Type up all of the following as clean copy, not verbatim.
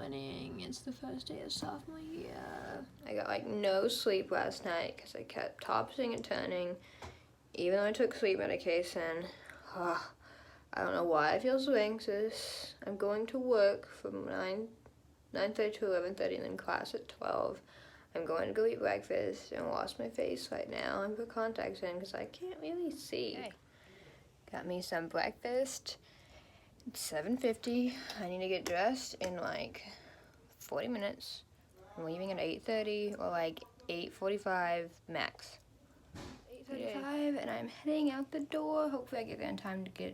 morning. It's the first day of sophomore year. I got like no sleep last night because I kept tossing and turning. Even though I took sleep medication, I don't know why I feel so anxious. I'm going to work from 9:30 to 11:30 and then class at 12. I'm going to go eat breakfast and wash my face right now and put contacts in because I can't really see. Okay. Got me some breakfast. It's 7:50. I need to get dressed in like 40 minutes. I'm leaving at 8:30 or like 8:45 max. 8:35 and I'm heading out the door. Hopefully I get there in time to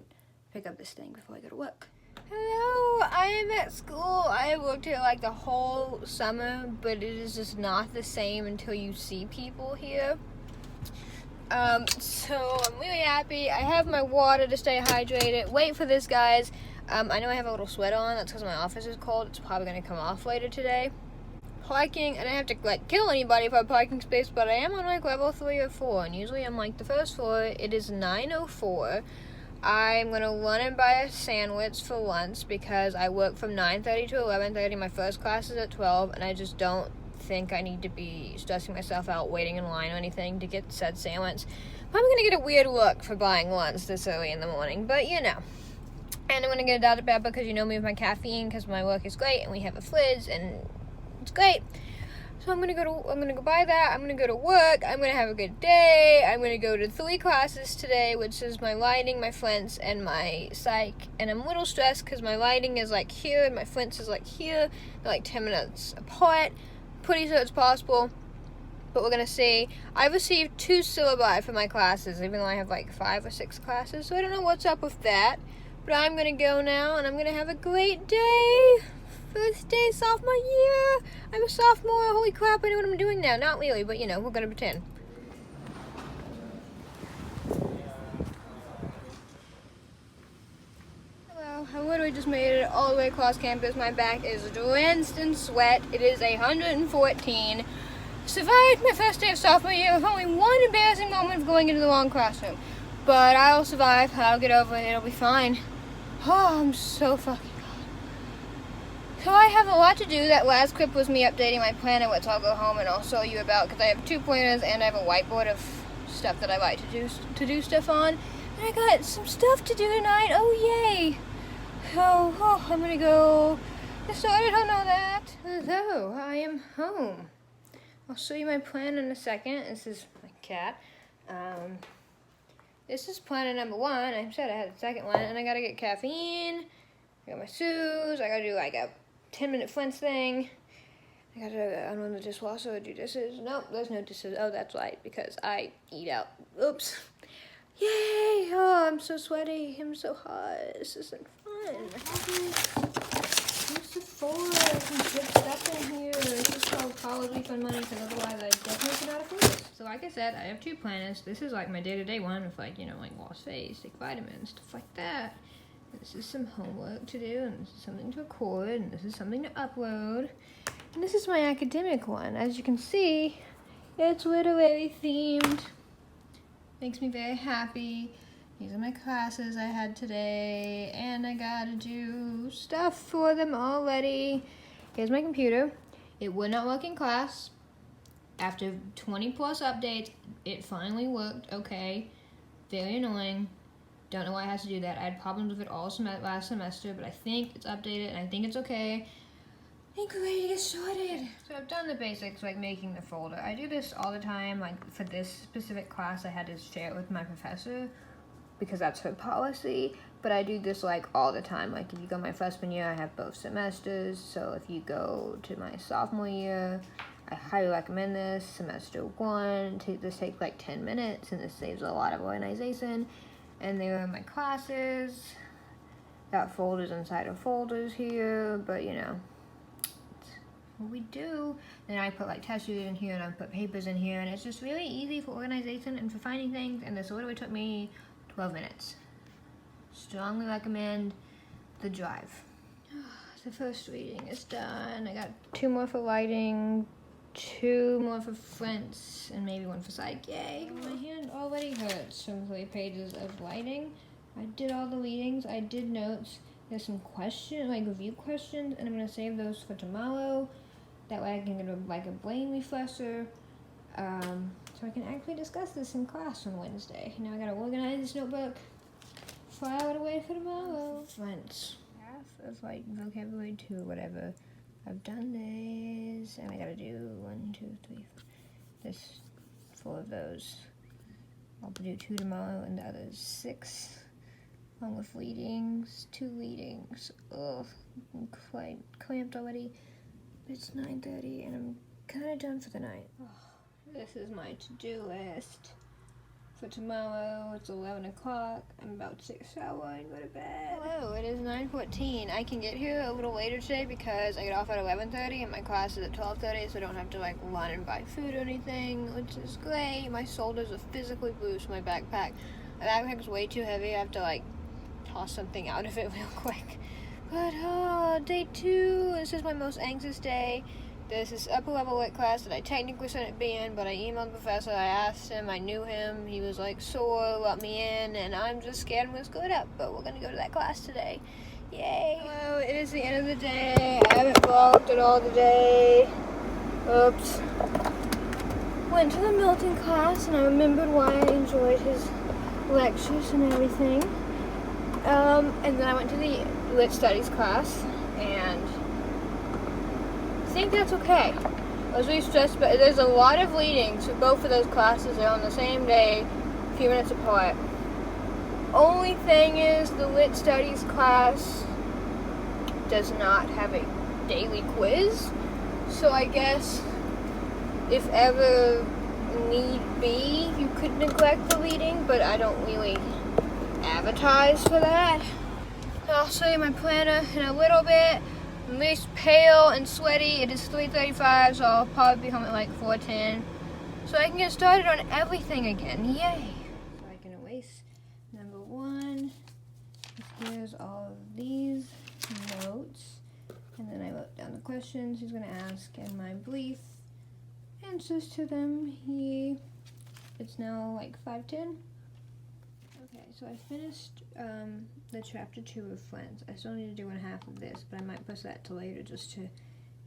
pick up this thing before I go to work. Hello, I am at school. I have worked here like the whole summer, but it is just not the same until you see people here. So I'm really happy. I have my water to stay hydrated. Wait for this, guys. I know I have a little sweater on. That's because my office is cold. It's probably going to come off later today. Parking, I don't have to like kill anybody for a parking space, but I am on like level 3 or 4, and usually I'm like the first floor. It is 9:04. I'm going to run and buy a sandwich for lunch because I work from 9:30 to 11:30. My first class is at 12, and I just don't think I need to be stressing myself out waiting in line or anything to get said sandwich. I'm going to get a weird look for buying lunch this early in the morning, but you know. And I'm going to get a Dr. Pepper because you know me with my caffeine because my work is great and we have a fridge and it's great. So I'm gonna go buy that. I'm gonna go to work. I'm gonna have a good day. I'm gonna go to 3 classes today, which is my lighting, my French, and my psych. And I'm a little stressed because my lighting is like here and my French is like here. They're like 10 minutes apart. Pretty sure it's possible, but we're gonna see. I received 2 syllabi for my classes, even though I have like 5 or 6 classes. So I don't know what's up with that. But I'm gonna go now, and I'm gonna have a great day. First day sophomore year. I'm a sophomore. Holy crap, I know what I'm doing now. Not really, but you know, we're gonna pretend. Hello, I literally just made it all the way across campus. My back is drenched in sweat. It is 114. Survived my first day of sophomore year with only one embarrassing moment of going into the wrong classroom. But I'll survive. I'll get over it. It'll be fine. Oh, I'm so fucking So I have a lot to do. That last clip was me updating my planner, which I'll go home and I'll show you about because I have 2 planners and I have a whiteboard of stuff that I like to do stuff on. And I got some stuff to do tonight. Oh, yay. So, I'm going to go get started on all that. Hello, I am home. I'll show you my plan in a second. This is my cat. This is planner number 1. I said I had a second one. And I got to get caffeine. I got my shoes. I got to do like a 10-minute Flint's thing. I gotta unrun the dishwasher or do dishes. Nope, there's no dishes. Oh, that's right, because I eat out. Oops. Yay! Oh, I'm so sweaty. I'm so hot. This isn't fun. Here's Sophomore. Some good stuff in here. This is called college refund money, because otherwise I definitely could not afford it. So like I said, I have 2 planners. This is like my day-to-day one with like, you know, like wash face, take vitamins, stuff like that. This is some homework to do, and this is something to record, and this is something to upload. And this is my academic one. As you can see, it's literary themed. Makes me very happy. These are my classes I had today, and I gotta do stuff for them already. Here's my computer. It would not work in class. After 20 plus updates, it finally worked. Okay. Very annoying. Don't know why it has to do that. I had problems with it all last semester, but I think it's updated and I think it's okay. I think we're ready to get started. So I've done the basics, like making the folder. I do this all the time. Like for this specific class, I had to share it with my professor because that's her policy. But I do this like all the time. Like if you go my freshman year, I have both semesters. So if you go to my sophomore year, I highly recommend this. Semester 1, this takes like 10 minutes and this saves a lot of organization. And there are my classes. Got folders inside of folders here, but you know, it's what we do. Then I put like tissues in here and I put papers in here, and it's just really easy for organization and for finding things. And this literally took me 12 minutes. Strongly recommend the drive. The first reading is done. I got 2 more for lighting, 2 more for French, and maybe 1 for psych. Yay! My hand already hurts from 3 pages of lighting. I did all the readings, I did notes, There's some questions, like review questions, and I'm gonna save those for tomorrow. That way I can get a brain refresher. So I can actually discuss this in class on Wednesday. Now I gotta organize this notebook, file it away for tomorrow. French. Half of like vocabulary 2 or whatever. I've done this, and I gotta do 1, 2, 3, 4. There's 4 of those. I'll do 2 tomorrow, and the other's 6. Along with readings, 2 readings. Ugh, I'm quite cramped already. It's 9:30, and I'm kind of done for the night. This is my to-do list for tomorrow. It's 11 o'clock. I'm about to take a shower and go to bed. Hello, it is 9:14. I can get here a little later today because I get off at 11:30 and my class is at 12:30, so I don't have to like run and buy food or anything, which is great. My shoulders are physically bruised from my backpack. My backpack is way too heavy. I have to like toss something out of it real quick. But day 2, this is my most anxious day. There's this upper level lit class that I technically shouldn't be in, but I emailed the professor, I asked him, I knew him, he was like, sure, let me in, and I'm just scared I'm gonna screw it up, but we're gonna go to that class today. Yay! Hello, it is the end of the day. I haven't vlogged at all today. Oops. Went to the Milton class, and I remembered why I enjoyed his lectures and everything. And then I went to the lit studies class, and I think that's okay. I was really stressed, but there's a lot of readings for both of those classes. They're on the same day, a few minutes apart. Only thing is, the lit studies class does not have a daily quiz, so I guess if ever need be, you could neglect the reading, but I don't really advertise for that. I'll show you my planner in a little bit. I'm least pale and sweaty. It is 3:35, so I'll probably be home at like 4:10. So I can get started on everything again. Yay! So I can erase number 1. Here's all of these notes. And then I wrote down the questions he's going to ask and my brief answers to them. It's now like 5:10. Okay, so I finished the chapter 2 of Friends. I still need to do 1/2 of this, but I might push that to later just to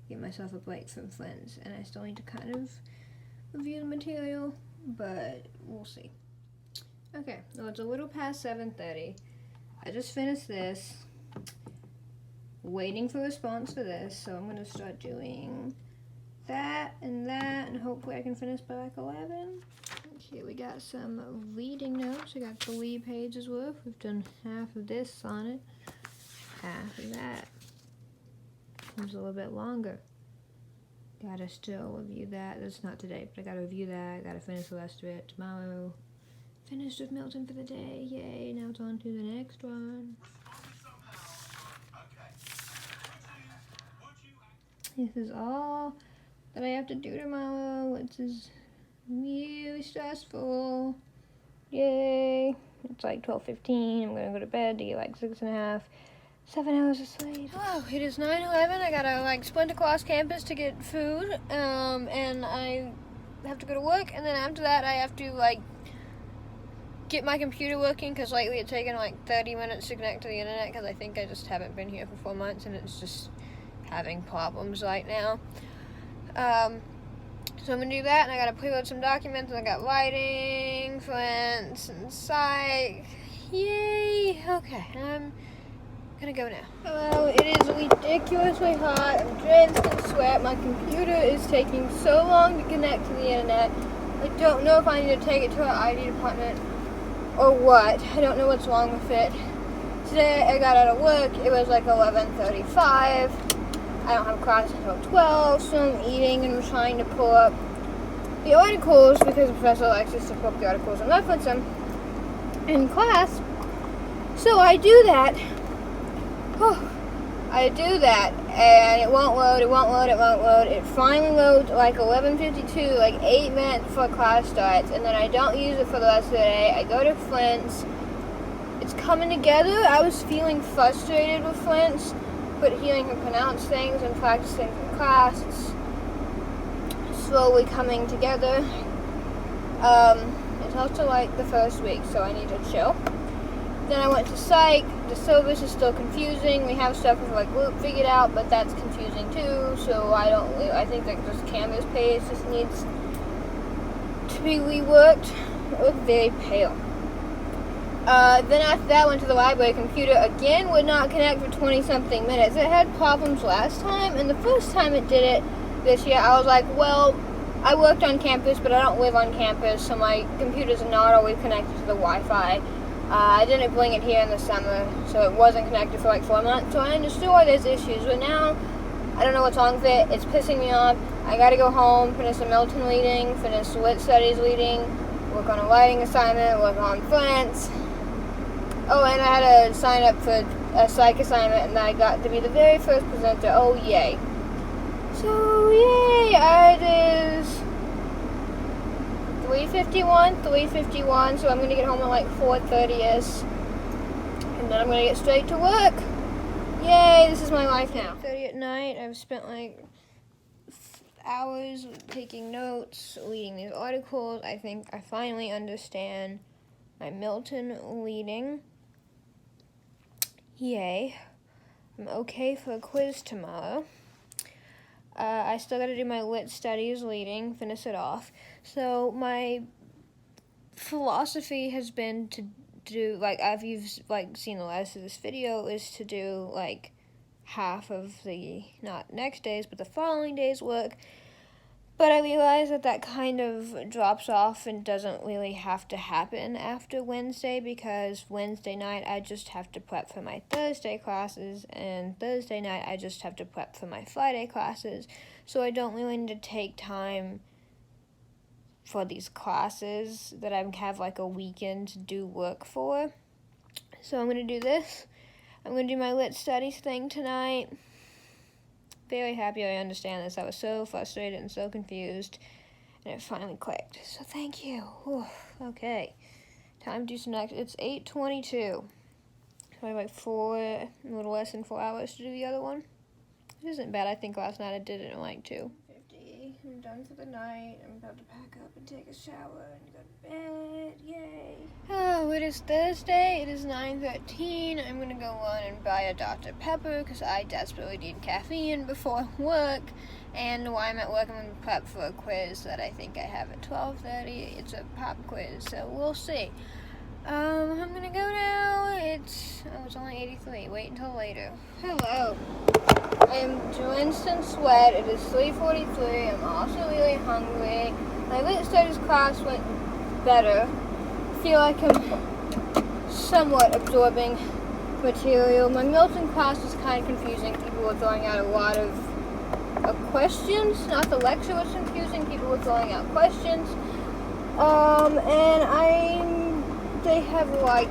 give myself a break from Friends. And I still need to kind of review the material, but we'll see. Okay, well, it's a little past 7:30. I just finished this, waiting for a response for this, so I'm going to start doing that, and hopefully I can finish by like 11. Okay, we got some reading notes. We got 3 pages worth. We've done half of this sonnet, half of that. Seems a little bit longer. Gotta still review that. That's not today, but I gotta review that. Gotta finish the rest of it tomorrow. Finished with Milton for the day. Yay, now it's on to the next one. This is all that I have to do tomorrow, which is really stressful. Yay. It's like 12:15. I'm gonna go to bed to get like 6.5, 7 hours of sleep. Oh, it is 9:11. I gotta like sprint across campus to get food. And I have to go to work, and then after that I have to like get my computer working, because lately it's taken like 30 minutes to connect to the internet, because I think I just haven't been here for 4 months and it's just having problems right now. So I'm gonna do that, and I gotta preload some documents, and I got writing, French, and psych. Yay! Okay, I'm gonna go now. Hello, it is ridiculously hot. I'm drenched in sweat. My computer is taking so long to connect to the internet. I don't know if I need to take it to our IT department or what. I don't know what's wrong with it. Today I got out of work. It was like 11:35. I don't have class until 12, so I'm eating and I'm trying to pull up the articles, because the professor likes us to pull up the articles and reference them in class. So I do that. I do that, and it won't load, it won't load, it won't load. It finally loads like 11:52, like 8 minutes before class starts, and then I don't use it for the rest of the day. I go to Flint's. It's coming together. I was feeling frustrated with Flint's, but hearing him pronounce things and practicing in class, it's slowly coming together. It's also like the first week, so I need to chill. Then I went to psych. The syllabus is still confusing. We have stuff with like loop figured out, but that's confusing too. So I think that this Canvas page just needs to be reworked. I look very pale. Then after that, I went to the library. Computer again would not connect for 20-something minutes. It had problems last time, and the first time it did it this year, I was like, well, I worked on campus, but I don't live on campus, so my computer's not always connected to the Wi-Fi. I didn't bring it here in the summer, so it wasn't connected for like 4 months, so I understood why there's issues, but now I don't know what's wrong with it. It's pissing me off. I gotta go home, finish the Milton reading, finish the Lit Studies reading, work on a writing assignment, work on French. Oh, and I had to sign up for a psych assignment, and I got to be the very first presenter. Oh, yay. So, yay, it is 3:51, so I'm going to get home at like 4:30ish, and then I'm going to get straight to work. Yay, this is my life now. 30 at night, I've spent like hours taking notes, reading these articles. I think I finally understand my Milton reading. Yay. I'm okay for a quiz tomorrow. I still got to do my Lit Studies reading, finish it off. So my philosophy has been to do, like, you've seen the last of this video, is to do like half of the, not next day's, but the following day's work. But I realize that kind of drops off and doesn't really have to happen after Wednesday, because Wednesday night I just have to prep for my Thursday classes, and Thursday night I just have to prep for my Friday classes. So I don't really need to take time for these classes that I have like a weekend to do work for. So I'm going to do this. I'm going to do my Lit Studies thing tonight. Very happy I understand this. I was so frustrated and so confused, and it finally clicked. So thank you. Whew. Okay, time to do some next. It's 8:22. So I have like a little less than 4 hours to do the other one. It isn't bad. I think last night I did it in like 2:50. I'm done for the night. I'm about to pack up and take a shower and go to bed. Yay. Oh, it is Thursday. It is 9:13. I'm going to go run and buy a Dr. Pepper because I desperately need caffeine before work. And while I'm at work, I'm going to prep for a quiz that I think I have at 12:30. It's a pop quiz, so we'll see. I'm going to go now. It's only 83. Wait until later. Hello. I am drenched in sweat. It is 3:43. I'm also really hungry. My Lit Studies class went better. I feel like I'm somewhat absorbing material. My Milton class was kind of confusing. People were throwing out a lot of questions. Not the lecture was confusing. People were throwing out questions. They have like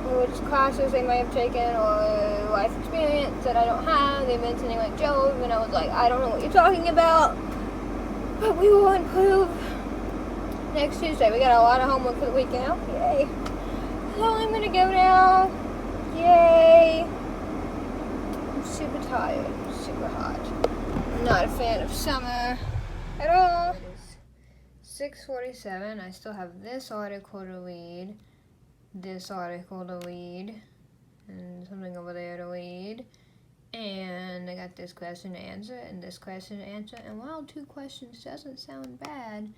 which classes they might have taken or life experience that I don't have. They're mentioning like Job, and I was like, I don't know what you're talking about, but we will improve next Tuesday. We got a lot of homework for the weekend. Oh, yay. So I'm gonna go now. Yay. I'm super tired, super hot. I'm not a fan of summer at all. It is 6:47. I still have this article to read, this article to read, and something over there to read, and I got this question to answer, and this question to answer, and while 2 questions doesn't sound bad,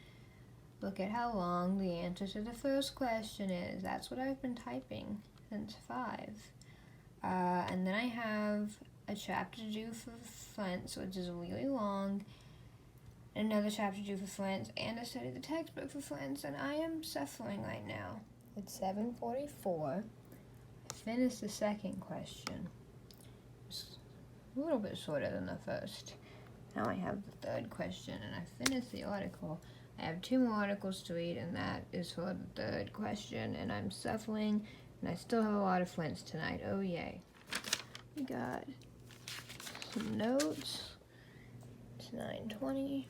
look at how long the answer to the first question is. That's what I've been typing since 5. And then I have a chapter to do for French, which is really long, another chapter to do for French, and to study the textbook for French, and I am suffering right now. It's 7:44. I finished the second question. It's a little bit shorter than the first. Now I have the third question, and I finished the article. I have 2 more articles to read, and that is for the third question, and I'm suffering, and I still have a lot of French tonight. Oh, yay. We got some notes. It's 9:20.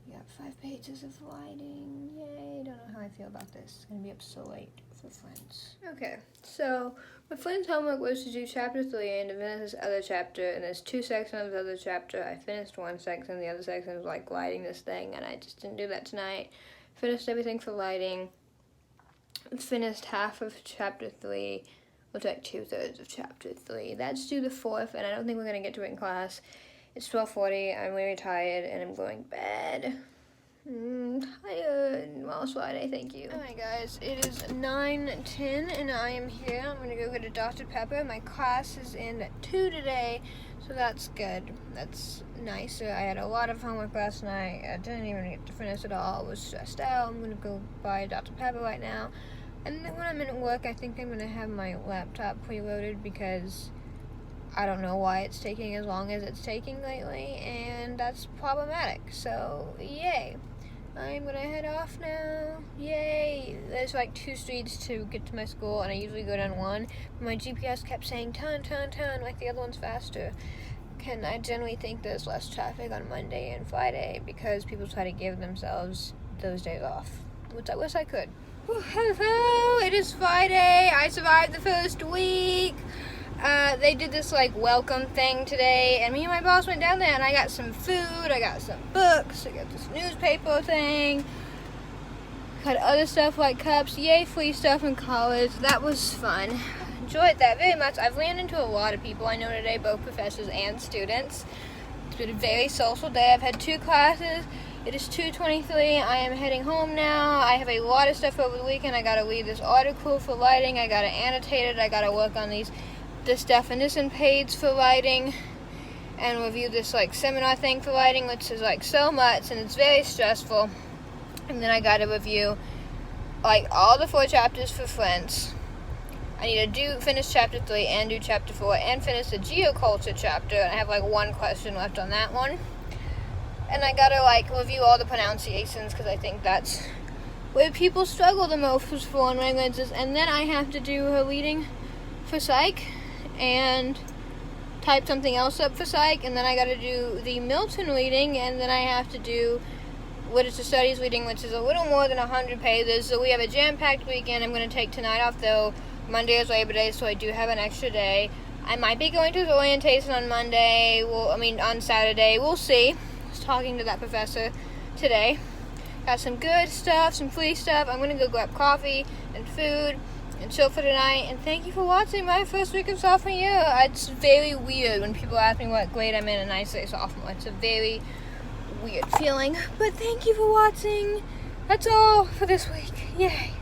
We got 5 pages of writing. Yay, don't know how I feel about this. It's gonna be up so late for French. Okay, so my French homework was to do chapter 3 and to finish this other chapter, and there's 2 sections of the other chapter. I finished one section, the other section was like writing this thing, and I just didn't do that tonight. Finished everything for writing. finished half of chapter 3. Looks like 2/3 of chapter 3. That's due the 4th, and I don't think we're going to get to it in class. It's 12:40. I'm really tired, and I'm going to bed. Tired. Well, it's Friday, thank you. Alright guys, it is 9:10 and I am here. I'm gonna go get a Dr. Pepper. My class is in at 2 today, so that's good. That's nicer. I had a lot of homework last night. I didn't even get to finish it all. I was stressed out. I'm gonna go buy a Dr. Pepper right now. And then when I'm in work, I think I'm gonna have my laptop preloaded because I don't know why it's taking as long as it's taking lately, and that's problematic. So, yay. I'm gonna head off now. Yay! There's like 2 streets to get to my school, and I usually go down 1. But my GPS kept saying turn, like the other one's faster. And I generally think there's less traffic on Monday and Friday because people try to give themselves those days off, which I wish I could. Hello! It is Friday. I survived the first week. They did this like welcome thing today, and me and my boss went down there, and I got some food, I got some books, I got this newspaper thing, got other stuff like cups. Yay, free stuff in college. That was fun. Enjoyed that very much. I've ran into a lot of people I know today, both professors and students. It's been a very social day. I've had 2 classes. It is 2:23. I am heading home now. I have a lot of stuff over the weekend. I gotta read this article for lighting, I gotta annotate it, I gotta work on this definition page for lighting, and review this like seminar thing for lighting, which is like so much, and it's very stressful. And then I gotta review like all the 4 chapters for Friends. I need to finish chapter 3 and do chapter 4 and finish the geoculture chapter, and I have like 1 question left on that one. And I gotta like review all the pronunciations because I think that's where people struggle the most with foreign languages. And then I have to do her reading for psych and type something else up for psych, and then I gotta do the Milton reading, and then I have to do literature studies reading, which is a little more than 100 pages. So we have a jam-packed weekend. I'm gonna take tonight off though. Monday is Labor Day, so I do have an extra day. I might be going to his orientation on Monday. On Saturday. We'll see. I was talking to that professor today. Got some good stuff, some free stuff. I'm gonna go grab coffee and food and chill for tonight. And thank you for watching my first week of sophomore year. It's very weird when people ask me what grade I'm in and I say sophomore. It's a very weird feeling. But thank you for watching. That's all for this week. Yay.